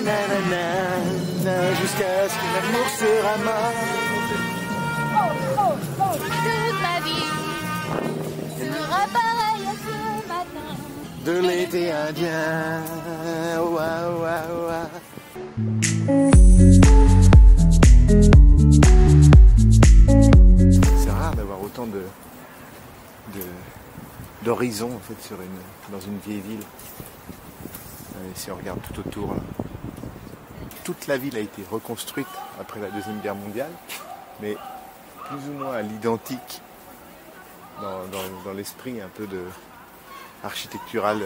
nanana, jusqu'à ce que l'amour se ramasse. Toute ma vie sera pareille à ce matin. De l'été indien. Ouah, ouah, ouah. C'est rare d'avoir autant d'horizons en fait dans une vieille ville. Et si on regarde tout autour, là, toute la ville a été reconstruite après la Deuxième Guerre mondiale, mais plus ou moins à l'identique dans l'esprit un peu architectural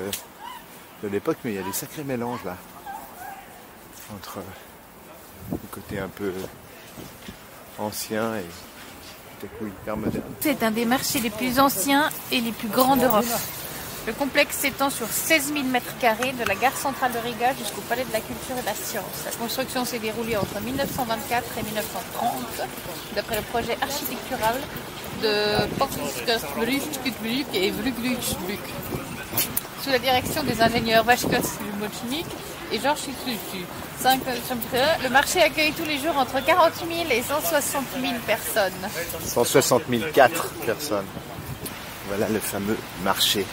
de l'époque, mais il y a des sacrés mélanges là entre le côté un peu ancien et tout à coup hyper moderne. C'est un des marchés les plus anciens et les plus grands d'Europe. Le complexe s'étend sur 16 000 m² de la gare centrale de Riga jusqu'au palais de la culture et de la science. La construction s'est déroulée entre 1924 et 1930 d'après le projet architectural de Portskos et Vlugluchbuk sous la direction des ingénieurs Vashkos Lumochnik et Georges Susu. Le marché accueille tous les jours entre 40 000 et 160 000 personnes. 160 004 personnes. Voilà le fameux marché.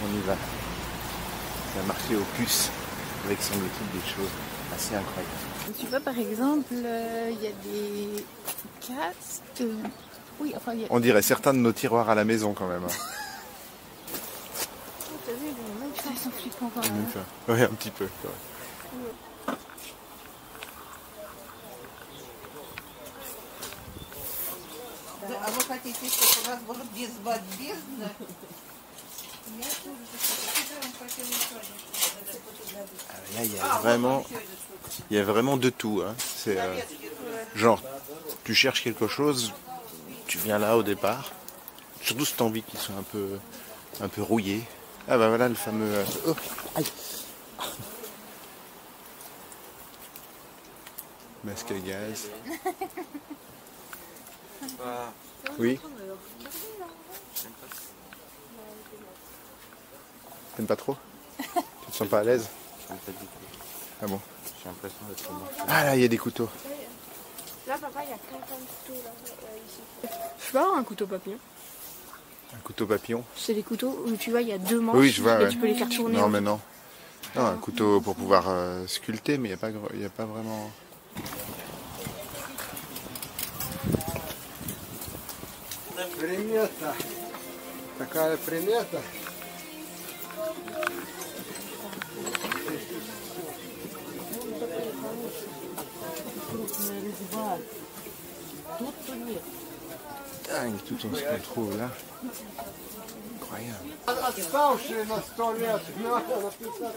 On y va. C'est un marché aux puces avec semble-t-il des choses assez incroyables. Tu vois par exemple, il y a des casques. Oui, enfin, On dirait certains de nos tiroirs à la maison quand même. Hein. T'as vu, ils sont flippants quand même. Oui, un petit peu. Ouais. Là, il y a vraiment de tout. Hein. C'est genre, tu cherches quelque chose, tu viens là au départ. Surtout si tu as envie qu'ils soient un peu rouillés. Ah bah voilà le fameux... Oh, aïe. Masque à gaz. Oui. T'aimes pas trop? Tu te sens pas à l'aise? Ah bon? J'ai l'impression d'être bon. Ah là, il y a des couteaux. Là, papa, il y a plein de couteaux là, ici. Je peux avoir un couteau papillon? Un couteau papillon? C'est des couteaux où tu vois, il y a deux manches. Oui, je vois. Et Ouais. tu peux les faire tourner. Non, mais non. Non, un couteau pour pouvoir sculpter, mais il n'y a pas vraiment... Примета. Такая примета. Dingue, tout ce qu'on trouve là. Incroyable. Отставшие на 100 лет. Надо написать.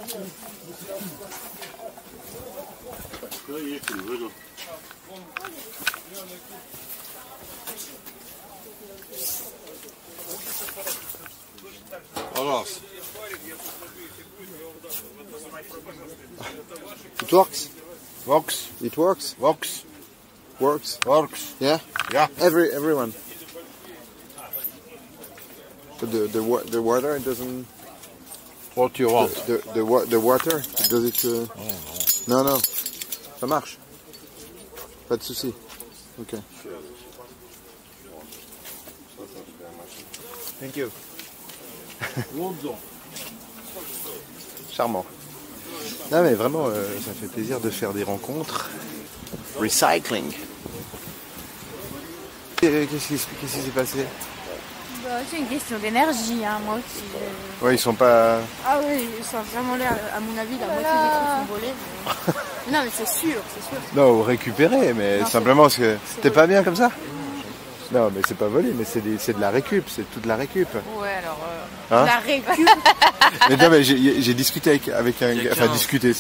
It works? Works. It works? Works. Works. Works. Yeah? Yeah. Everyone. But the water, it doesn't... What you want? The water, does it... Non, non. Ça marche. Pas de souci. Ok. Thank you. Charmant. Non mais vraiment, ça fait plaisir de faire des rencontres. Recycling. Qu'est-ce qui s'est passé? Bah, c'est une question d'énergie, hein, moi aussi. Ouais, ils sont pas... Ah oui, ça a vraiment l'air, à mon avis, la moitié des trucs sont volés. Mais... non, mais c'est sûr, c'est sûr. Non, récupérer, mais non, simplement parce que... T'es pas bien comme ça? Non, mais c'est pas volé, mais c'est de la récup, c'est toute la récup. Ouais, alors... Hein? La récup. Mais non, mais j'ai discuté avec un gars, enfin discuté,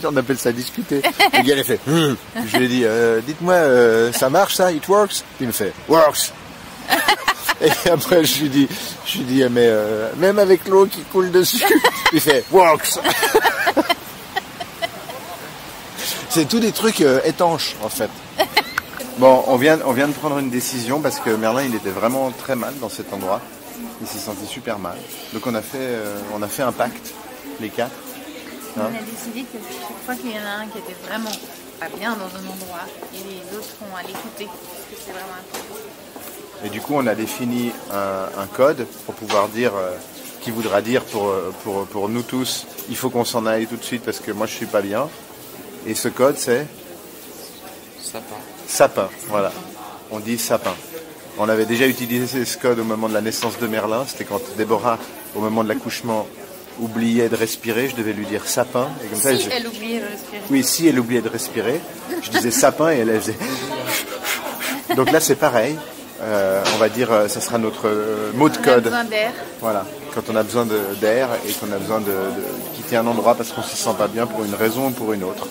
on appelle ça discuter. Le gars il a fait, je lui ai dit, dites-moi, ça marche ça, it works? Il me fait, works. Et après je lui dis, mais même avec l'eau qui coule dessus, il fait, works. C'est tous des trucs étanches en fait. Bon, on vient de prendre une décision parce que Merlin il était vraiment très mal dans cet endroit. Il s'est senti super mal. Donc on a fait un pacte, les quatre. On a décidé que chaque fois qu'il y en a un qui était vraiment pas bien dans un endroit, et les autres vont à l'écouter, parce que c'est vraiment important. Et du coup, on a défini un code pour pouvoir dire, qui voudra dire pour nous tous, il faut qu'on s'en aille tout de suite parce que moi je suis pas bien. Et ce code c'est Sapin. sapin, voilà. On dit sapin. On avait déjà utilisé ce code au moment de la naissance de Merlin, c'était quand Déborah, au moment de l'accouchement, oubliait de respirer, je devais lui dire sapin. Et comme ça, Si elle oubliait de respirer. oui, si elle oubliait de respirer, je disais sapin et elle faisait... Donc là c'est pareil, on va dire, ça sera notre mot de On a code. besoin d'air. Voilà, quand on a besoin d'air et qu'on a besoin de quitter un endroit parce qu'on se sent pas bien pour une raison ou pour une autre.